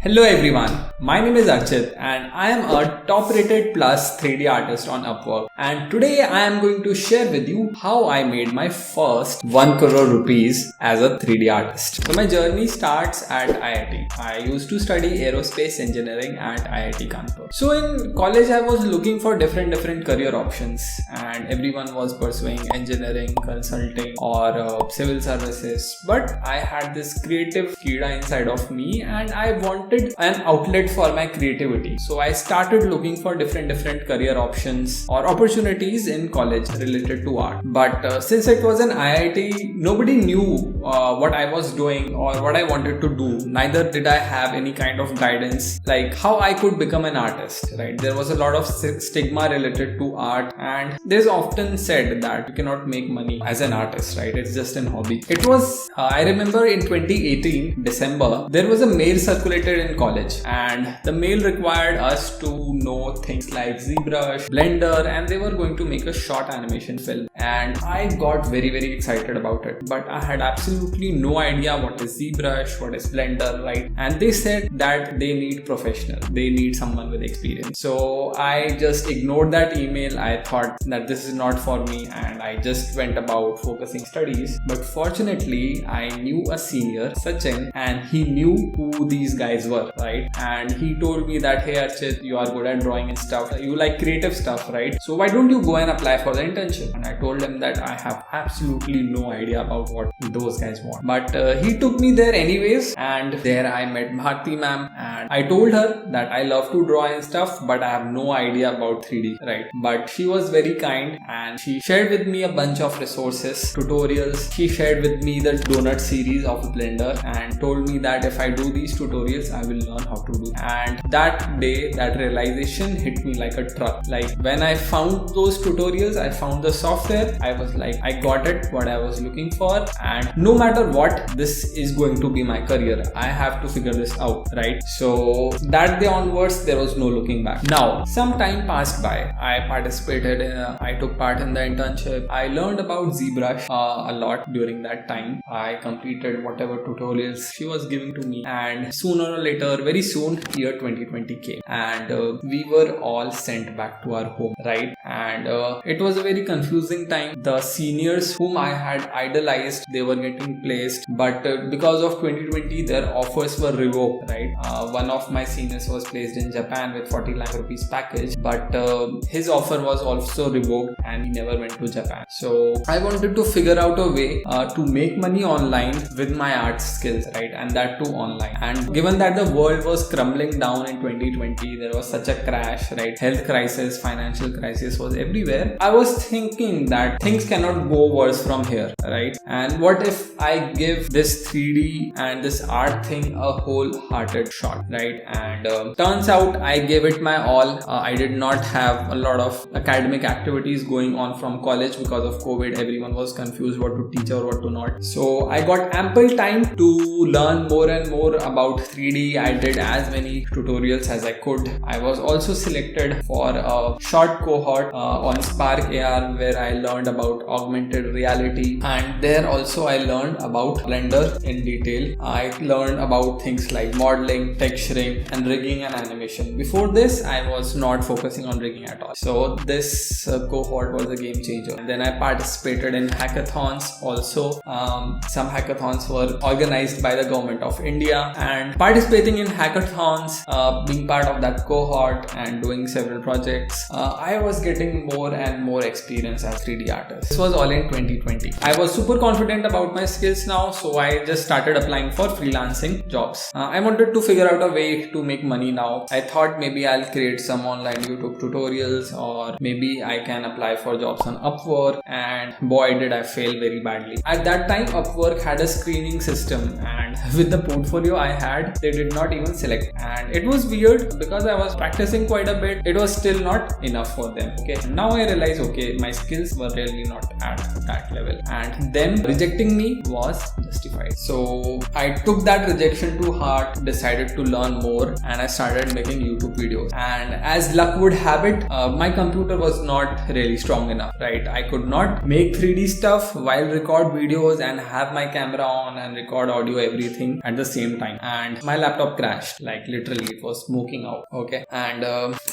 Hello everyone, my name is Archit and I am a top rated plus 3D artist on Upwork, and today I am going to share with you how I made my first 1 crore rupees as a 3D artist. So my journey starts at IIT. I used to study aerospace engineering at IIT Kanpur. So in college I was looking for different career options, and everyone was pursuing engineering, consulting or civil services, but I had this creative kida inside of me and I wanted an outlet for my creativity. So I started looking for different career options or opportunities in college related to art. But since it was an IIT, nobody knew what I was doing or what I wanted to do. Neither did I have any kind of guidance like how I could become an artist, right? There was a lot of stigma related to art, and there's often said that you cannot make money as an artist, right? It's just an hobby. It was, I remember in 2018, December, there was a mail circulated in college, and the mail required us to know things like ZBrush, Blender, and they were going to make a short animation film. And I got very excited about it, but I had absolutely no idea what is ZBrush, what is Blender, right? And they said that they need professional, they need someone with experience. So I just ignored that email. I thought that this is not for me, and I just went about focusing studies. But fortunately, I knew a senior, Sachin, and he knew who these guys were, right? And he told me that, hey Archit, you are good at drawing and stuff, you like creative stuff, right? So why don't you go and apply for the internship? And I told him that I have absolutely no idea about what those guys want. But he took me there anyways, and there I met Bharti ma'am, and I told her that I love to draw and stuff, but I have no idea about 3D, right? But she was very kind and she shared with me a bunch of resources, tutorials. She shared with me the donut series of Blender and told me that if I do these tutorials, I will learn how to do. And that day, that realization hit me like a truck. Like when I found those tutorials, I found the software, I was like, I got it, what I was looking for, and no matter what, this is going to be my career. I have to figure this out, right? So that day onwards, there was no looking back. Now, some time passed by. I took part in the internship. I learned about ZBrush a lot during that time. I completed whatever tutorials she was giving to me, and sooner or later, very soon, year 2020 came, and we were all sent back to our home, right? And it was a very confusing time. The seniors whom I had idolized, they were getting placed, but because of 2020, their offers were revoked, right? One of my seniors was placed in Japan with 40 lakh rupees package, but his offer was also revoked and he never went to Japan. So I wanted to figure out a way to make money online with my art skills, right? And that too online. And given that the world was crumbling down in 2020, there was such a crash, right? Health crisis, financial crisis was everywhere. I was thinking that things cannot go worse from here, right? And what if I give this 3D and this art thing a wholehearted shot, right? And turns out I gave it my all. I did not have a lot of academic activities going on from college because of COVID. Everyone was confused what to teach or what to not. So I got ample time to learn more and more about 3D. I did as many tutorials as I could. I was also selected for a short cohort on Spark AR where I learned about augmented reality, and there also I learned about Blender in detail. I learned about things like modeling, texturing and rigging and animation. Before this, I was not focusing on rigging at all. So this cohort was a game changer. And then I participated in hackathons also. Some hackathons were organized by the government of India, and participating in hackathons, being part of that cohort and doing several projects, I was getting more and more experience as 3D artist. This was all in 2020. I was super confident about my skills now, so I just started applying for freelancing jobs. I wanted to figure out a way to make money now. I thought maybe I'll create some online YouTube tutorials, or maybe I can apply for jobs on Upwork, and boy did I fail very badly. At that time, Upwork had a screening system, and with the portfolio I had, they did not even select. And it was weird because I was practicing quite a bit. It was still not enough for them. Okay, now I realize, okay, my skills were really not at that level, and them rejecting me was justified. So I took that rejection to heart, decided to learn more, and I started making YouTube videos. And as luck would have it, my computer was not really strong enough, right? I could not make 3D stuff while record videos and have my camera on and record audio every everything at the same time, and my laptop crashed. Like literally it was smoking out. Okay, and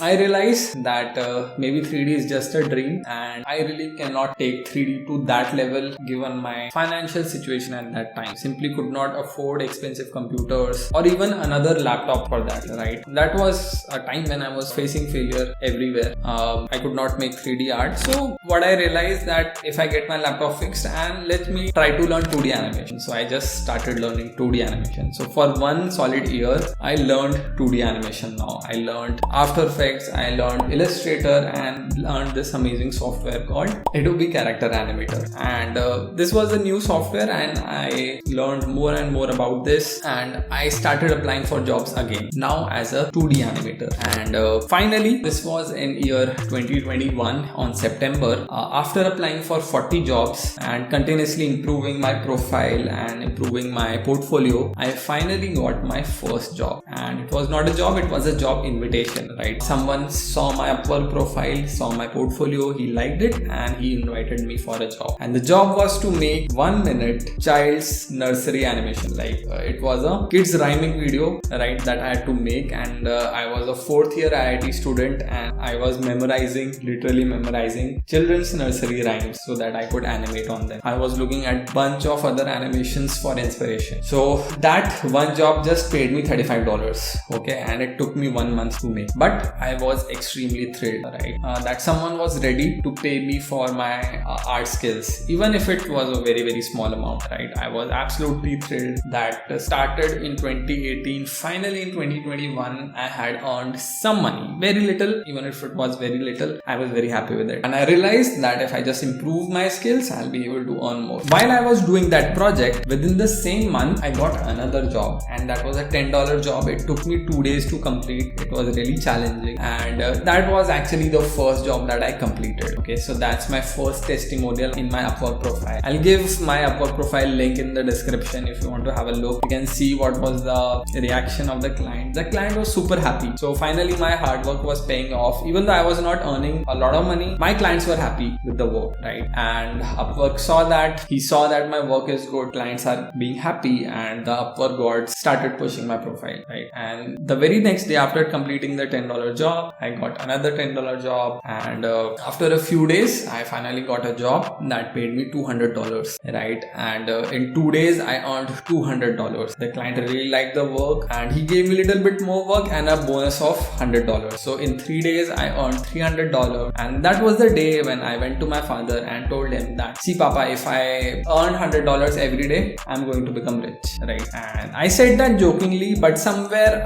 I realized that maybe 3D is just a dream, and I really cannot take 3D to that level given my financial situation at that time. Simply could not afford expensive computers or even another laptop for that, right? That was a time when I was facing failure everywhere. I could not make 3D art. So what I realized that if I get my laptop fixed, and let me try to learn 2D animation. So I just started learning 2D animation. So for 1 solid year, I learned 2D animation now. I learned After Effects, I learned Illustrator, and learned this amazing software called Adobe Character Animator. And this was a new software, and I learned more and more about this, and I started applying for jobs again, now as a 2D animator. And finally, this was in year 2021 on September. After applying for 40 jobs and continuously improving my profile and improving my portfolio, I finally got my first job. And it was not a job, it was a job invitation, right? Someone saw my Upwork profile, saw my portfolio, he liked it, and he invited me for a job. And the job was to make 1-minute child's nursery animation. Like it was a kids rhyming video, right, that I had to make. And I was a 4th year IIT student, and I was literally memorizing children's nursery rhymes so that I could animate on them. I was looking at bunch of other animations for inspiration. So that one job just paid me $35, okay, and it took me 1 month to make. But I was extremely thrilled, right, that someone was ready to pay me for my art skills, even if it was a very, very small amount, right? I was absolutely thrilled. That started in 2018. Finally in 2021, I had earned some money, very little, even if it was very little, I was very happy with it. And I realized that if I just improve my skills, I'll be able to earn more. While I was doing that project, within the same month, I got another job, and that was a $10 job. It took me 2 days to complete. It was really challenging, and that was actually the first job that I completed. Okay, so that's my first testimonial in my Upwork profile. I'll give my Upwork profile link in the description if you want to have a look. You can see what was the reaction of the client. The client was super happy. So finally my hard work was paying off. Even though I was not earning a lot of money, my clients were happy with the work, right? And Upwork saw that. He saw that my work is good, clients are being happy, and the Upwork gods started pushing my profile, right? And the very next day after completing the $10 job, I got another $10 job, and after a few days, I finally got a job that paid me $200, right? And in 2 days, I earned $200. The client really liked the work, and he gave me a little bit more work and a bonus of $100. So in 3 days, I earned $300, and that was the day when I went to my father and told him that, see Papa, if I earn $100 every day, I'm going to become rich, right? And I said that jokingly, but somewhere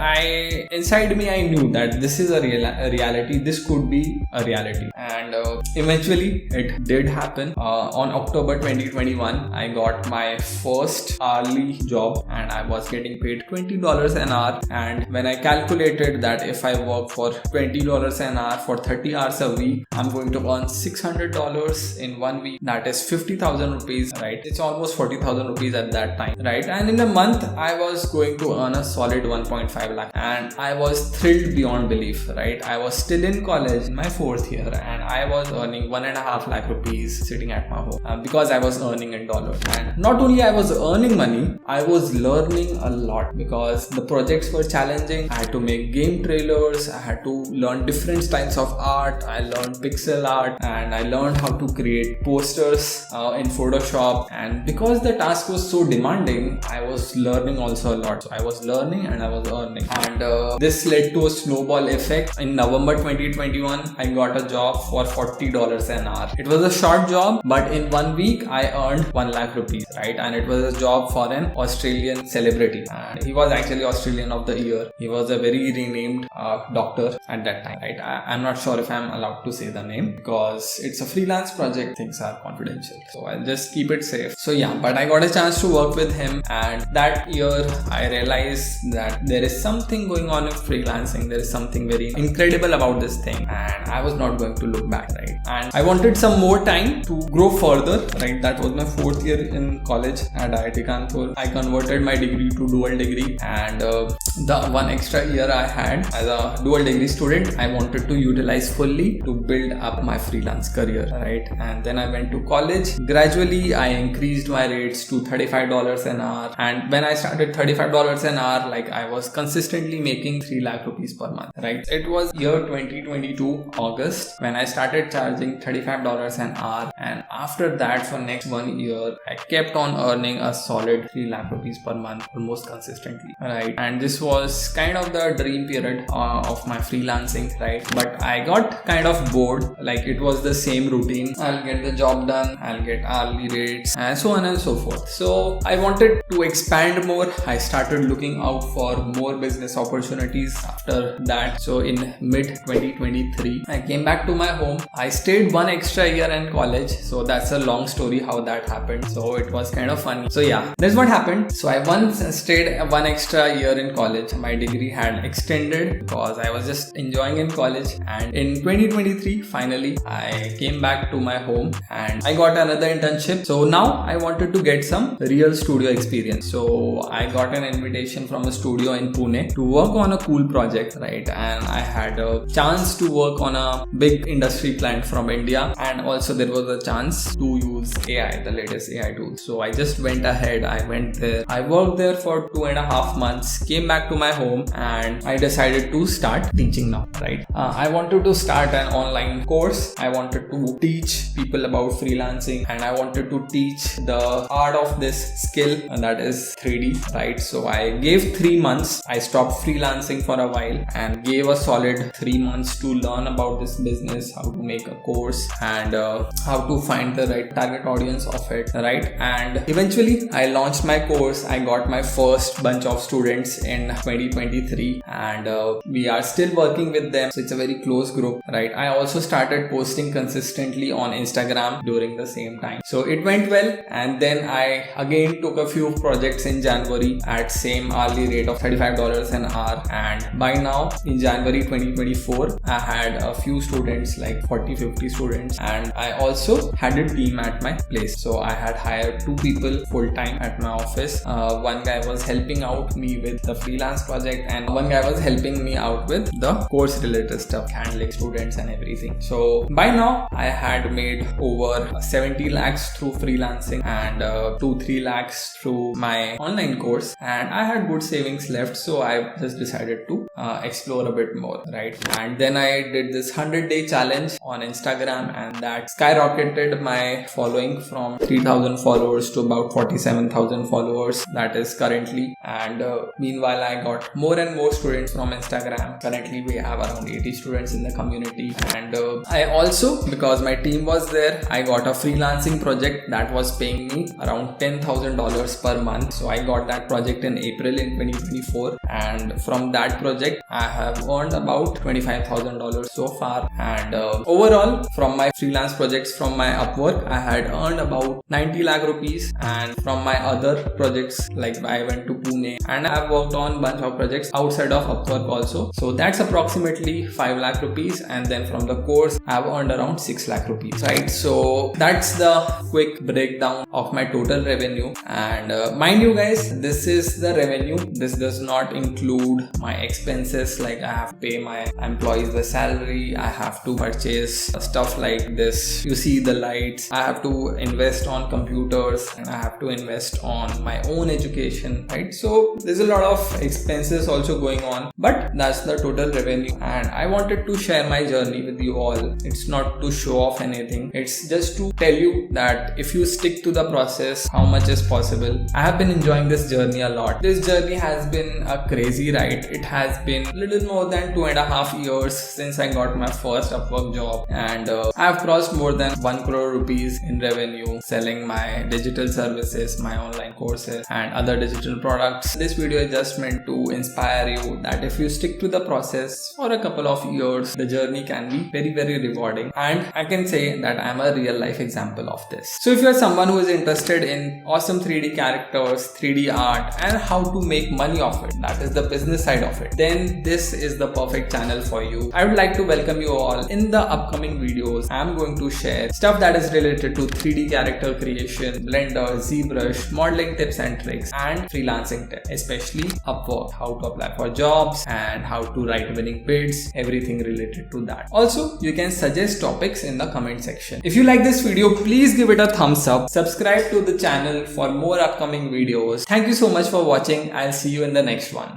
inside me, I knew that this is a reality. This could be a reality. And eventually it did happen. On October 2021, I got my first hourly job, and I was getting paid $20 an hour. And when I calculated that if I work for $20 an hour for 30 hours a week, I'm going to earn $600 in 1 week. That is 50,000 rupees, right? It's almost 40,000 rupees at that time, right? And in a month, I was going to earn a solid 1.5 lakh, and I was thrilled beyond belief, right? I was still in college in my 4th year, and I was earning 1.5 lakh rupees sitting at my home because I was earning in dollars. And not only I was earning money, I was learning a lot because the projects were challenging. I had to make game trailers, I had to learn different styles of art, I learned pixel art, and I learned how to create posters in Photoshop. And because the task was so demanding, I was learning also a lot. So I was learning and I was earning, and this led to a snowball effect. In November 2021, I got a job for $40 an hour. It was a short job, but in 1 week I earned 1 lakh rupees, right? And it was a job for an Australian celebrity, and he was actually Australian of the Year. He was a very renamed doctor at that time, right? I'm not sure if I'm allowed to say the name because it's a freelance project. Things are confidential, so I'll just keep it safe. So yeah, but I got a chance to work with him, and that year I realized that there is something going on in freelancing. There is something very incredible about this thing, and I was not going to look back, right? And I wanted some more time to grow further, right? That was my 4th year in college at IIT Kanpur. I converted my degree to dual degree, and the 1 extra year I had as a dual degree student, I wanted to utilize fully to build up my freelance career, right? And then I went to college. Gradually, I increased my rates to $35 an hour, hour. And when I started $35 an hour, like I was consistently making 3 lakh rupees per month, right? It was year 2022 August when I started charging $35 an hour, and after that for next 1 year I kept on earning a solid 3 lakh rupees per month almost consistently, right? And this was kind of the dream period of my freelancing, right? But I got kind of bored, like it was the same routine. I'll get the job done, I'll get hourly rates, and so on and so forth. So I wanted to expand more. I started looking out for more business opportunities after that. So in mid 2023 I came back to my home. I stayed 1 extra year in college, so that's a long story how that happened. So it was kind of funny. So yeah, that's what happened. So I once stayed 1 extra year in college. My degree had extended because I was just enjoying in college, and in 2023 finally I came back to my home and I got another internship. So now I wanted to get some real studio experience. So I got an invitation from a studio in Pune to work on a cool project, right? And I had a chance to work on a big industry client from India, and also there was a chance to use AI, the latest AI tools. So I just went ahead, I went there, I worked there for 2.5 months, came back to my home, and I decided to start teaching now, right? I wanted to start an online course. I wanted to teach people about freelancing, and I wanted to teach the art of this skill, and that is 3D, right? So I gave 3 months. I stopped freelancing for a while and gave a solid 3 months to learn about this business, how to make a course, and how to find the right target audience of it, right? And eventually I launched my course. I got my first bunch of students in 2023, and we are still working with them. So it's a very close group, right? I also started posting consistently on Instagram during the same time. So it went well, and then I again took a few projects in January at same hourly rate of $35 an hour, and by now in January 2024 I had a few students, like 40-50 students, and I also had a team at my place. So I had hired 2 people full-time at my office. One guy was helping out me with the freelance project, and one guy was helping me out with the course related stuff, handling students and everything. So by now I had made over 70 lakhs through freelancing and 2-3 lakhs through my online course, and I had good savings left. So I just decided to explore a bit more, right? And then I did this 100-day challenge on Instagram, and that skyrocketed my following from 3,000 followers to about 47,000 followers that is currently. And meanwhile I got more and more students from Instagram. Currently we have around 80 students in the community, and I also, because my team was there, I got a freelancing project that was paying me around $10,000 per month. So I got that project in April in 2024, and from that project I have earned about $25,000 so far. And overall from my freelance projects from my Upwork I had earned about 90 lakh rupees, and from my other projects, like I went to Pune and I've worked on a bunch of projects outside of Upwork also. So that's approximately 5 lakh rupees, and then from the course I've earned around 6 lakh rupees, right? So that's the quick breakdown of my total revenue. And mind you guys, this is the revenue. This does not include my expenses, like I have to pay my employees the salary, I have to purchase stuff like this, you see the lights, I have to invest on computers, and I have to invest on my own education, right? So there's a lot of expenses also going on, but that's the total revenue. And I wanted to share my journey with you all. It's not to show off anything, it's just to tell you that if you stick to the process, how much is possible. I have been enjoying this journey a lot. This journey has been a crazy ride. It has been a little more than 2.5 years since I got my first Upwork job, and I've crossed more than 1 crore rupees in revenue selling my digital services, my online courses and other digital products. This video is just meant to inspire you that if you stick to the process for a couple of years, the journey can be very, very rewarding. And I can say that I'm a real life example of this. So if you're someone who is interested in awesome 3D characters, 3D art, and how to make money off it, that is the business side of it, then then this is the perfect channel for you. I would like to welcome you all. In the upcoming videos, I'm going to share stuff that is related to 3D character creation, Blender, ZBrush, modeling tips and tricks, and freelancing tips, especially Upwork, how to apply for jobs and how to write winning bids, everything related to that. Also, you can suggest topics in the comment section. If you like this video, please give it a thumbs up. Subscribe to the channel for more upcoming videos. Thank you so much for watching. I'll see you in the next one.